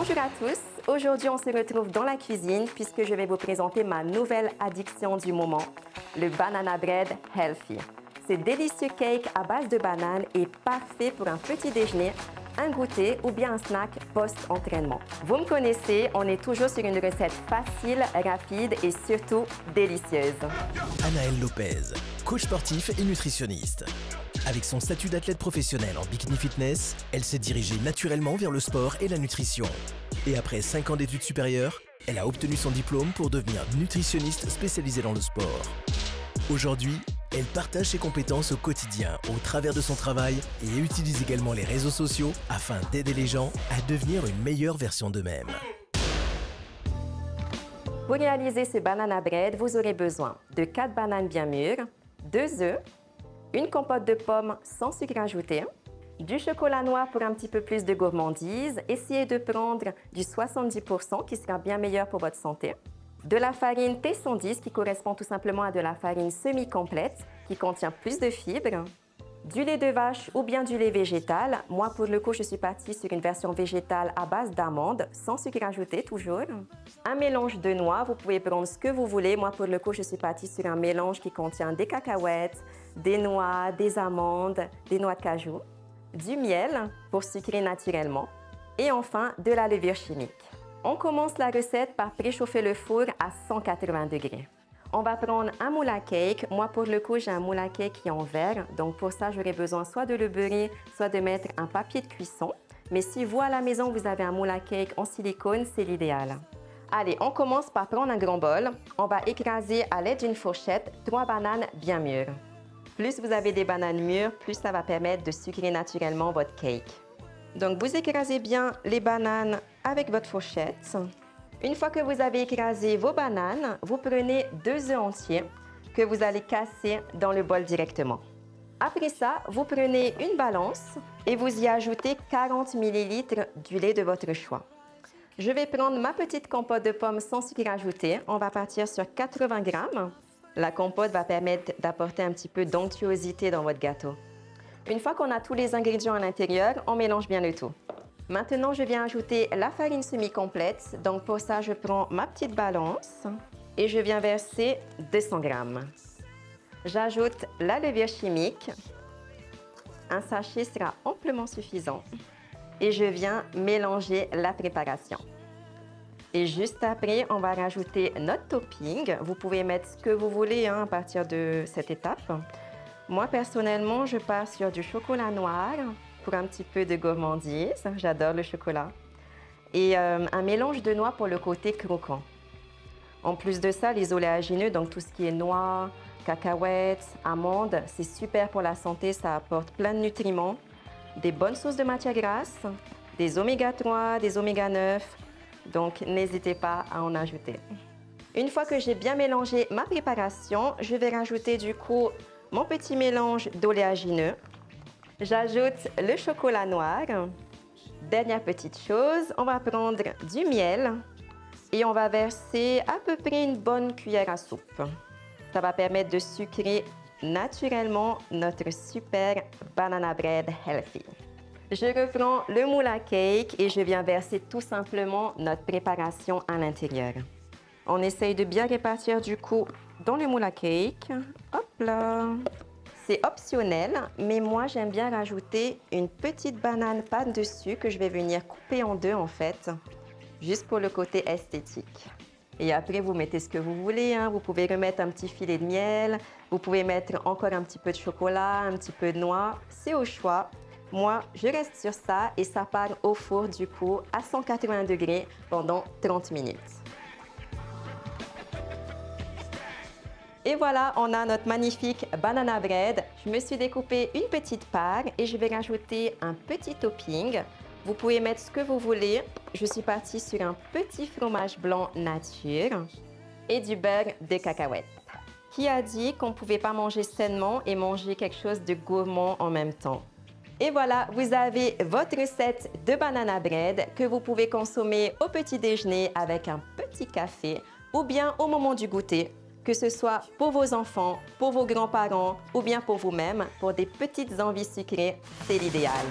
Bonjour à tous, aujourd'hui on se retrouve dans la cuisine puisque je vais vous présenter ma nouvelle addiction du moment, le Banana Bread Healthy. Ce délicieux cake à base de banane est parfait pour un petit déjeuner, un goûter ou bien un snack post-entraînement. Vous me connaissez, on est toujours sur une recette facile, rapide et surtout délicieuse. Anaëlle Lopez, coach sportif et nutritionniste. Avec son statut d'athlète professionnel en bikini fitness, elle s'est dirigée naturellement vers le sport et la nutrition. Et après 5 ans d'études supérieures, elle a obtenu son diplôme pour devenir nutritionniste spécialisée dans le sport. Aujourd'hui, elle partage ses compétences au quotidien au travers de son travail et utilise également les réseaux sociaux afin d'aider les gens à devenir une meilleure version d'eux-mêmes. Pour réaliser ce banana bread, vous aurez besoin de 4 bananes bien mûres, 2 œufs, une compote de pommes sans sucre ajouté, du chocolat noir pour un petit peu plus de gourmandise. Essayez de prendre du 70% qui sera bien meilleur pour votre santé. De la farine T110 qui correspond tout simplement à de la farine semi-complète qui contient plus de fibres. Du lait de vache ou bien du lait végétal. Moi, pour le coup, je suis partie sur une version végétale à base d'amandes, sans sucre ajouté toujours. Un mélange de noix, vous pouvez prendre ce que vous voulez. Moi, pour le coup, je suis partie sur un mélange qui contient des cacahuètes, des noix, des amandes, des noix de cajou, du miel pour sucrer naturellement et enfin de la levure chimique. On commence la recette par préchauffer le four à 180 degrés. On va prendre un moule à cake. Moi, pour le coup, j'ai un moule à cake qui est en verre. Donc, pour ça, j'aurai besoin soit de le beurrer, soit de mettre un papier de cuisson. Mais si vous, à la maison, vous avez un moule à cake en silicone, c'est l'idéal. Allez, on commence par prendre un grand bol. On va écraser à l'aide d'une fourchette 3 bananes bien mûres. Plus vous avez des bananes mûres, plus ça va permettre de sucrer naturellement votre cake. Donc, vous écrasez bien les bananes avec votre fourchette. Une fois que vous avez écrasé vos bananes, vous prenez 2 œufs entiers que vous allez casser dans le bol directement. Après ça, vous prenez une balance et vous y ajoutez 40 ml du lait de votre choix. Je vais prendre ma petite compote de pommes sans sucre ajouté. On va partir sur 80 g. La compote va permettre d'apporter un petit peu d'onctuosité dans votre gâteau. Une fois qu'on a tous les ingrédients à l'intérieur, on mélange bien le tout. Maintenant, je viens ajouter la farine semi-complète. Donc pour ça, je prends ma petite balance et je viens verser 200 g. J'ajoute la levure chimique. Un sachet sera amplement suffisant. Et je viens mélanger la préparation. Et juste après, on va rajouter notre topping. Vous pouvez mettre ce que vous voulez à partir de cette étape. Moi, personnellement, je pars sur du chocolat noir pour un petit peu de gourmandise. J'adore le chocolat. Et un mélange de noix pour le côté croquant. En plus de ça, les oléagineux, donc tout ce qui est noix, cacahuètes, amandes, c'est super pour la santé. Ça apporte plein de nutriments, des bonnes sources de matières grasses, des oméga 3, des oméga 9. Donc, n'hésitez pas à en ajouter. Une fois que j'ai bien mélangé ma préparation, je vais rajouter du coup mon petit mélange d'oléagineux. J'ajoute le chocolat noir. Dernière petite chose, on va prendre du miel et on va verser à peu près une bonne cuillère à soupe. Ça va permettre de sucrer naturellement notre super banana bread healthy. Je reprends le moule à cake et je viens verser tout simplement notre préparation à l'intérieur. On essaye de bien répartir du coup dans le moule à cake. Hop là! C'est optionnel, mais moi j'aime bien rajouter une petite banane par-dessus que je vais venir couper en deux en fait, juste pour le côté esthétique. Et après vous mettez ce que vous voulez, Vous pouvez remettre un petit filet de miel, vous pouvez mettre encore un petit peu de chocolat, un petit peu de noix, c'est au choix. Moi, je reste sur ça et ça part au four du coup à 180 degrés pendant 30 minutes. Et voilà, on a notre magnifique banana bread. Je me suis découpé une petite part et je vais rajouter un petit topping. Vous pouvez mettre ce que vous voulez. Je suis partie sur un petit fromage blanc nature et du beurre de cacahuète. Qui a dit qu'on ne pouvait pas manger sainement et manger quelque chose de gourmand en même temps? Et voilà, vous avez votre recette de banana bread que vous pouvez consommer au petit déjeuner avec un petit café ou bien au moment du goûter, que ce soit pour vos enfants, pour vos grands-parents ou bien pour vous-même, pour des petites envies sucrées, c'est l'idéal.